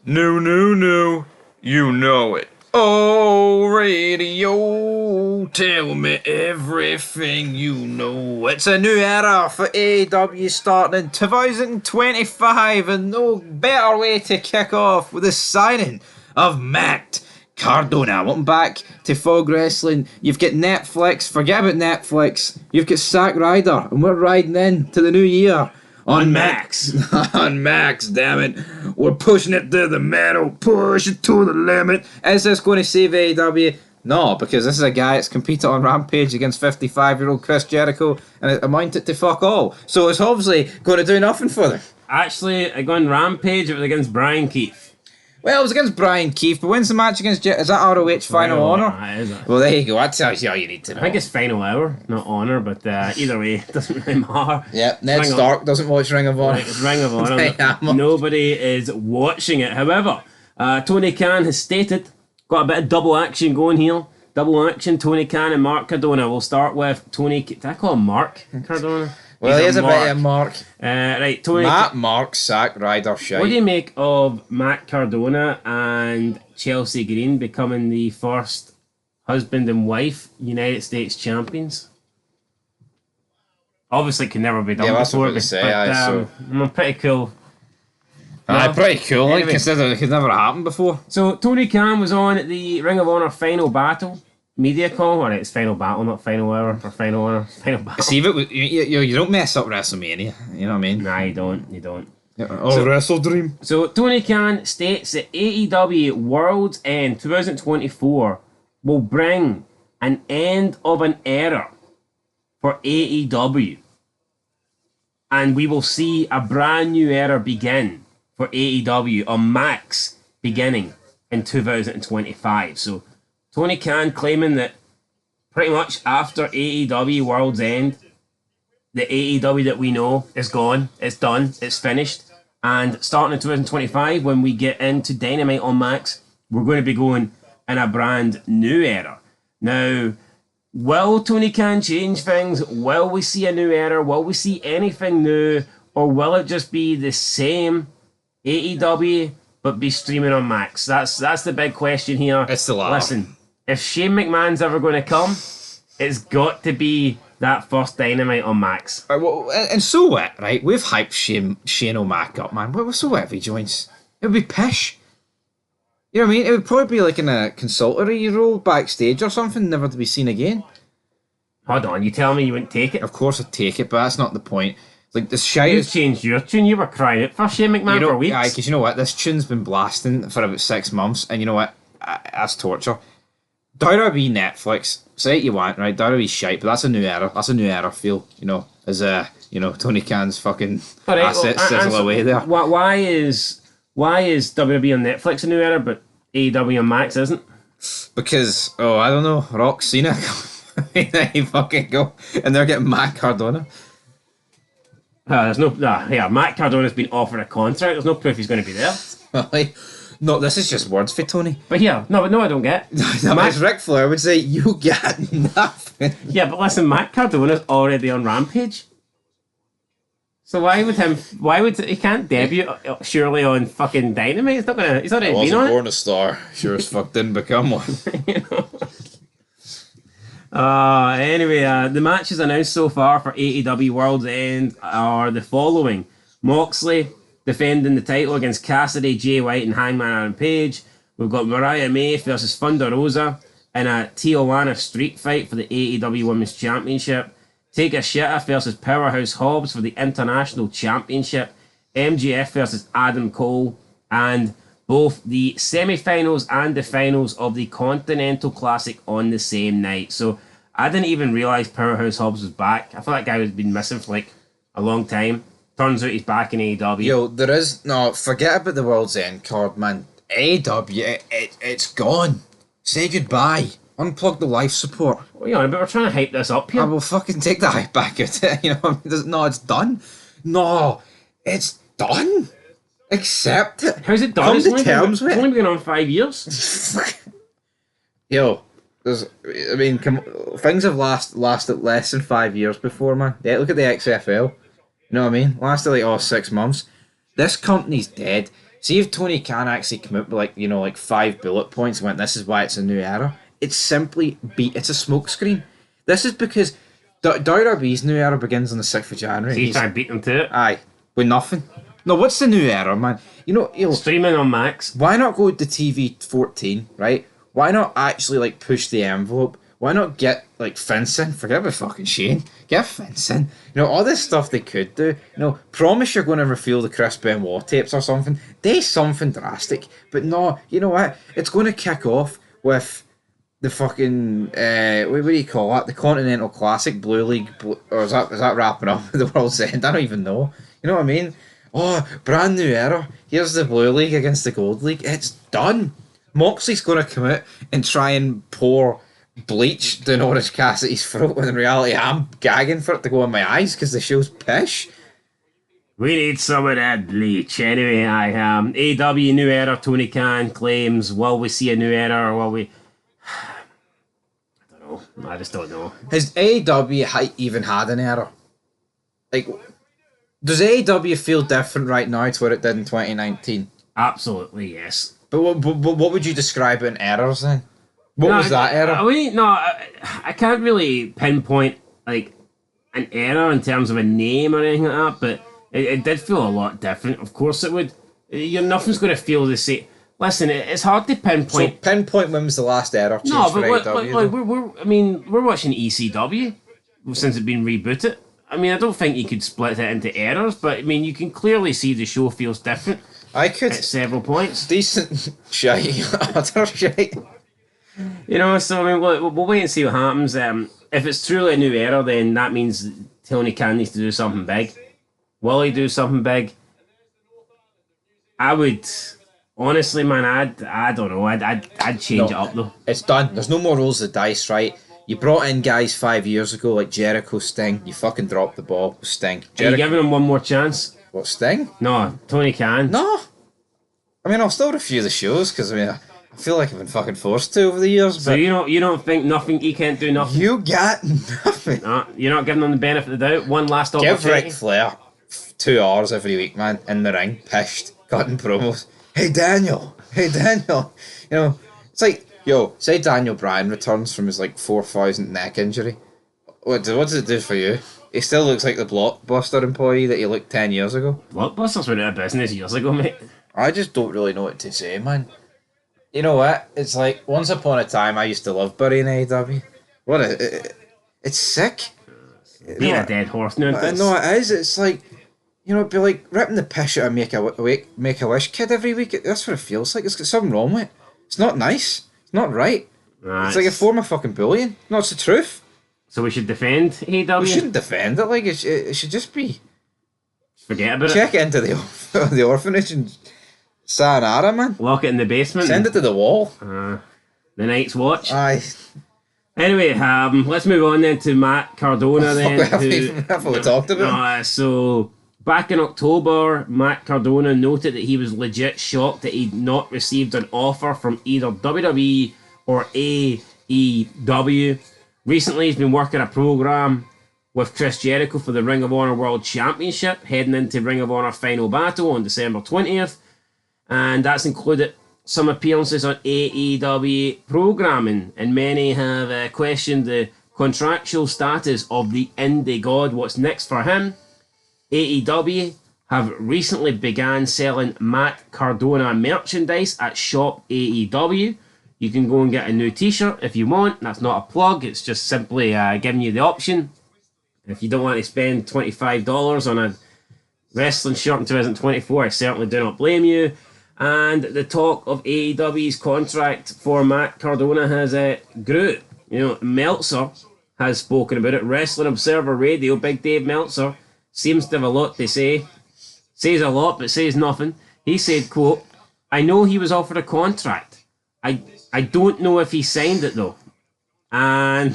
No, no, no. You know it. Oh, radio, tell me everything you know. It's a new era for AEW starting in 2025, and no better way to kick off with the signing of Matt Cardona. Welcome back to Fog Wrestling. You've got Netflix, forget about Netflix. You've got Zack Ryder, and we're riding in to the new year. On Max. On Max, damn it. We're pushing it to the metal. Push it to the limit. Is this going to save AEW? No, because this is a guy that's competed on Rampage against 55-year-old Chris Jericho and it amounted to fuck all. So it's obviously going to do nothing for them. Actually, on Rampage, it was against Brian Keith. Well, it was against Brian Keith, but when's the match against Is that ROH Final Honor? Is it? Well, there you go. That tells you all you need to know. I think it's Final Hour, not Honor, but either way, it doesn't really matter. Yep, Ned Stark doesn't watch Ring of Honor. It's Ring of Honor. Nobody is watching it. However, Tony Khan has stated, got a bit of double action going here. Double action, Tony Khan and Mark Cardona. We'll start with Tony... Did I call him Mark Cardona? Well, he is a bit of Mark. Right, Tony. Mark, Zack Ryder, shite. What do you make of Matt Cardona and Chelsea Green becoming the first husband and wife United States champions? Obviously, it can never be done before. Pretty cool. Pretty cool. Anyway, Consider it could never happen before. So Tony Khan was on the Ring of Honor Final Battle media call. Alright, it's Final Battle, not Final Hour or Final Honor. Final Battle. See, if it was, you don't mess up WrestleMania. You know what I mean? Nah, you don't. Wrestle Dream. So Tony Khan states that AEW World's End 2024 will bring an end of an era for AEW. And we will see a brand new era begin for AEW on Max beginning in 2025. So Tony Khan claiming that pretty much after AEW World's End, the AEW that we know is gone, it's done, it's finished. And starting in 2025, when we get into Dynamite on Max, we're going to be going in a brand new era. Now, will Tony Khan change things? Will we see a new era? Will we see anything new? Or will it just be the same AEW, but be streaming on Max? That's the big question here. It's the latter. Listen, if Shane McMahon's ever going to come, it's got to be that first Dynamite on Max. And so what, right? We've hyped Shane O'Mac up, man. So what if he joins? It would be pish. You know what I mean? It would probably be like in a consultory role backstage or something, never to be seen again. Hold on, you tell me you wouldn't take it? Of course I'd take it, but that's not the point. Like this shite. You've changed your tune. You were crying out for Shane McMahon for weeks. Aye, because you know what? This tune's been blasting for about 6 months, and you know what? That's torture. WWE Netflix, say what you want, right? WWE's shite, but that's a new era. That's a new era feel, as Tony Khan's fucking assets sizzle away there. Why is WWE on Netflix a new era, but AEW on Max isn't? Because, I don't know, Rock Cena. There you fucking go. And they're getting Matt Cardona. Matt Cardona's been offered a contract. There's no proof he's going to be there. No, this is just words for Tony. But I don't get. As Ric Flair would say, you got nothing. Yeah, but listen, Matt Cardona's already on Rampage. So why would he can't debut surely on fucking Dynamite? He's already been on it. Wasn't born a star. Sure as fuck didn't become one. Anyway, the matches announced so far for AEW World's End are the following: Moxley defending the title against Cassidy, Jay White, and Hangman Adam Page. We've got Mariah May versus Thunder Rosa in a Tijuana street fight for the AEW Women's Championship. Taker Shita versus Powerhouse Hobbs for the International Championship. MJF versus Adam Cole. And both the semi-finals and the finals of the Continental Classic on the same night. So I didn't even realise Powerhouse Hobbs was back. I thought that guy had been missing for like a long time. Turns out he's back in AEW. Yo, there is... No, forget about the World's End card, man. AEW, it's gone. Say goodbye. Unplug the life support. Well, but we're trying to hype this up here. I will fucking take the hype back at it. No, it's done. No, it's done. Accept it. How's it done? Come to terms with it. It's only been on 5 years. Yo, things have lasted less than 5 years before, man. Yeah, look at the XFL. You know what I mean? Lasted like 6 months. This company's dead. See if Tony Khan actually come up with like, you know, like 5 bullet points and went, this is why it's a new era. It's simply it's a smokescreen. This is because WWE's new era begins on the 6th of January. So you try and beat them to it. Aye, with nothing. No, what's the new era, man? You know, Streaming on Max. why not go to TV 14, right? Why not actually like push the envelope? Why not get like fencing? Forget about fucking Shane. Get fencing. You know, all this stuff they could do. You know, promise you're going to reveal the Chris Benoit tapes or something. Do something drastic. But no, you know what? It's going to kick off with the fucking what do you call it? The Continental Classic Blue League, or is that wrapping up the World's End? I don't even know. You know what I mean? Oh, brand new era. Here's the Blue League against the Gold League. It's done. Moxley's going to come out and try and pour bleach down Orange Cassidy's throat when in reality I'm gagging for it to go in my eyes because the show's pish. We need some of that bleach. Anyway, AEW new era. Tony Khan claims, will we see a new era or will we... I don't know. I just don't know. Has AEW even had an era? Like, does AEW feel different right now to what it did in 2019? Absolutely, yes. But what would you describe in errors then? What was that era? I can't really pinpoint like an era in terms of a name or anything like that, but it did feel a lot different. Of course it would. Nothing's going to feel the same. Listen, it's hard to pinpoint. So pinpoint when was the last era change No, for but AEW? we're watching ECW since it's been rebooted. I mean, I don't think you could split it into eras, but I mean, you can clearly see the show feels different I could. at several points. Decent shite. Utter shite. You know, so I mean, we'll wait and see what happens. If it's truly a new era, then that means Tony Khan needs to do something big. Will he do something big? I would, honestly, man. I don't know. I'd change it up though. It's done. There's no more rolls of the dice, right? You brought in guys 5 years ago like Jericho, Sting. You fucking dropped the ball with Sting. Are you giving him one more chance? What, Sting? No, Tony Khan. No. I mean, I'll still review the shows because I mean, I feel like I've been fucking forced to over the years. So but you don't think nothing? He can't do nothing. you got nothing. No, you're not giving him the benefit of the doubt. One last Give opportunity. Ric Flair 2 hours every week, man, in the ring, pissed, cutting promos. Hey Daniel. You know, it's like, yo, say Daniel Bryan returns from his like 4,000 neck injury. What does it do for you? He still looks like the Blockbuster employee that he looked 10 years ago. Blockbusters went out of business years ago, mate. I just don't really know what to say, man. You know what? It's like, once upon a time, I used to love burying AEW. It's sick. Being a dead horse now. No, it is. It's like, you know, it'd be like ripping the piss out of Make-A-Wish kid every week. That's what it feels like. It's got something wrong with it. It's not nice. It's not right. It's like a form of fucking bullying. No, it's the truth. So we should defend AEW? We shouldn't defend it. Like, it should just be... Forget about Check it into the orphanage and sayonara, man. Lock it in the basement. Send it to the wall. The Night's Watch. Aye. Anyway, let's move on then to Matt Cardona then. That's what we talked about. So, back in October, Matt Cardona noted that he was legit shocked that he'd not received an offer from either WWE or AEW. Recently, he's been working a program with Chris Jericho for the Ring of Honor World Championship, heading into Ring of Honor Final Battle on December 20th. And that's included some appearances on AEW programming, and many have questioned the contractual status of the indie god. What's next for him? AEW have recently began selling Matt Cardona merchandise at Shop AEW. You can go and get a new t-shirt if you want. That's not a plug, it's just simply giving you the option. If you don't want to spend $25 on a wrestling shirt in 2024, I certainly do not blame you. And the talk of AEW's contract for Matt Cardona has grew. You know, Meltzer has spoken about it. Wrestling Observer Radio, Big Dave Meltzer, seems to have a lot to say. Says a lot, but says nothing. He said, quote, "I know he was offered a contract. I don't know if he signed it, though." And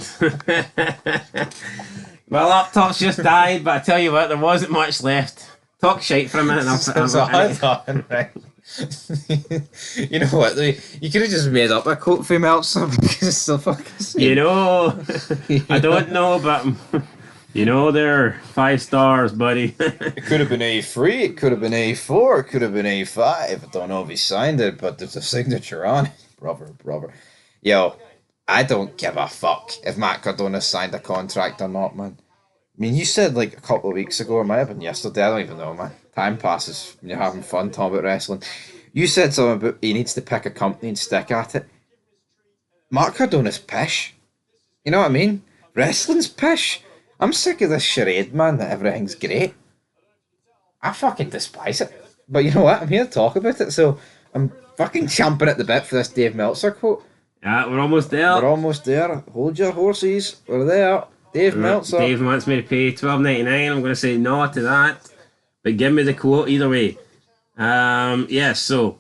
my laptop's just died, but I tell you what, there wasn't much left. Talk shite for a minute. Right. You know what? You could have just made up a quote for Meltzer because it's so fucking sweet. You know, I don't know, but You know they're 5 stars, buddy. It could have been A3, it could have been A4, it could have been A5. I don't know if he signed it, but there's a signature on it. Brother. Yo, I don't give a fuck if Matt Cardona signed a contract or not, man. I mean, you said like a couple of weeks ago, or it might have been yesterday, I don't even know, man. Time passes when you're having fun talking about wrestling. You said something about he needs to pick a company and stick at it. Matt Cardona's pish. You know what I mean? Wrestling's pish. I'm sick of this charade, man, that everything's great. I fucking despise it. But you know what? I'm here to talk about it, so I'm fucking champing at the bit for this Dave Meltzer quote. Yeah, we're almost there. We're almost there. Hold your horses. We're there. Dave Meltzer. Dave wants me to pay $12.99. I'm going to say no to that. But give me the quote either way. Yeah, so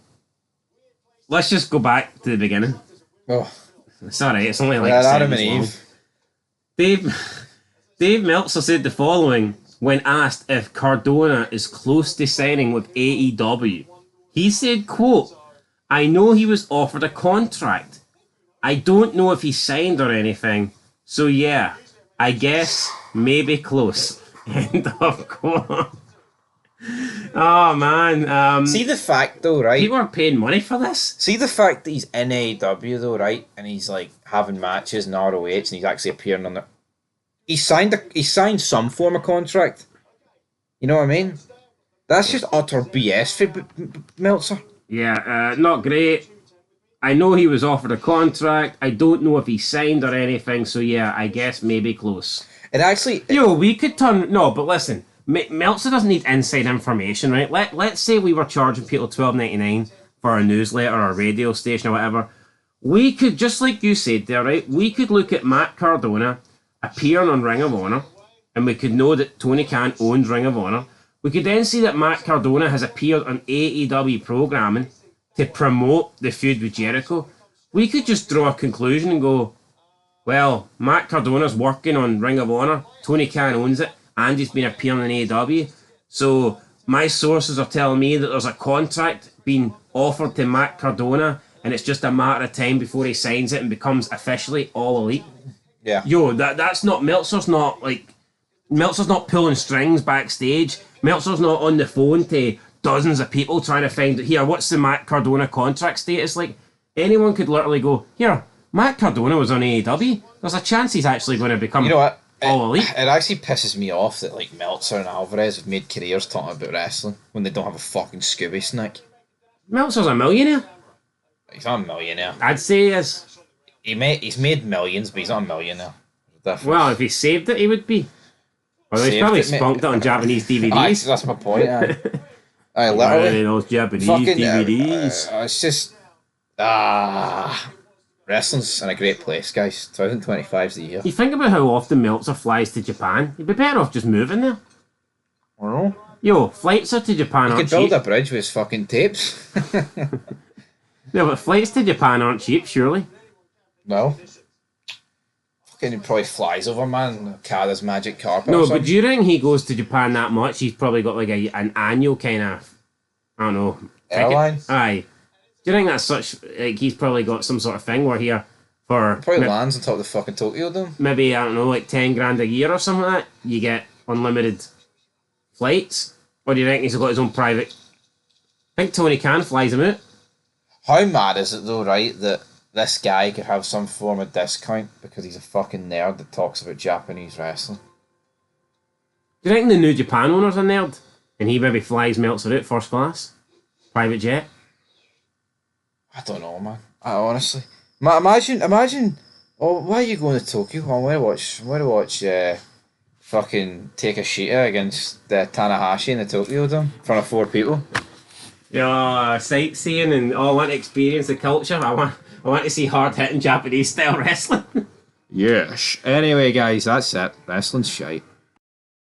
let's just go back to the beginning. Oh, It's alright, it's only like Adam and seconds long. Dave Meltzer said the following when asked if Cardona is close to signing with AEW. He said, quote, I know he was offered a contract. I don't know if he signed or anything. So yeah, I guess maybe close. End of quote. Oh man. see the fact though, right? People are paying money for this. See the fact that he's in AEW though, right? And he's like having matches in ROH and he's actually appearing on the. He signed some form of contract. You know what I mean? That's just utter BS for Meltzer. Yeah, not great. I know he was offered a contract. I don't know if he signed or anything. So yeah, I guess maybe close. It actually. Yo, we could turn. No, but listen, Meltzer doesn't need inside information, right? Let's say we were charging people $12.99 for a newsletter or a radio station or whatever. We could, just like you said there, right? We could look at Matt Cardona appearing on Ring of Honor, and we could know that Tony Khan owns Ring of Honor. We could then see that Matt Cardona has appeared on AEW programming to promote the feud with Jericho. We could just draw a conclusion and go, well, Matt Cardona's working on Ring of Honor, Tony Khan owns it, and he's been appearing on AEW. So my sources are telling me that there's a contract being offered to Matt Cardona, and it's just a matter of time before he signs it and becomes officially All Elite. Yeah. Yo, that's not Meltzer's not pulling strings backstage. Meltzer's not on the phone to dozens of people trying to find out, here, what's the Matt Cardona contract status? Like, anyone could literally go, here, Matt Cardona was on AEW. There's a chance he's actually going to become, You know what? All Elite. It actually pisses me off that like Meltzer and Alvarez have made careers talking about wrestling when they don't have a fucking Scooby snack. Meltzer's a millionaire. He's not a millionaire. I'd say he is. He's made millions, but he's not a millionaire. Well, if he saved it, he would be. Well, he's Saved probably it, mate. spunked it on Japanese DVDs. That's my point. I Literally literally those Japanese fucking DVDs. it's just wrestling's in a great place, guys. 2025 is the year. You think about how often Meltzer flies to Japan. You'd be better off just moving there. I don't know. Yo, flights are to Japan You aren't could build cheap. a bridge with his fucking tapes. No, but flights to Japan aren't cheap, surely. No. Fucking he probably flies over, man. Kada's magic carpet. No, or but something. do you think he goes to Japan that much? He's probably got like an annual kind of, I don't know. Airline? Aye. Do you think that's such, like he's probably got some sort of thing where here for Probably lands on top of the fucking Tokyo Dome. maybe, I don't know, like 10 grand a year or something like that, you get unlimited flights? Or do you think he's got his own private? I think Tony Khan flies him out. How mad is it though, right, that this guy could have some form of discount because he's a fucking nerd that talks about Japanese wrestling? Do you think the New Japan owner's a nerd? And he maybe flies Meltzer out first class? Private jet? I don't know, man. I honestly, imagine. Oh, why are you going to Tokyo? I want to watch. Fucking take a Shita against Tanahashi in the Tokyo Dome in front of 4 people. Yeah, sightseeing and I want to experience the culture. I want to see hard hitting Japanese style wrestling. Yes. Anyway, guys, that's it. Wrestling's shite.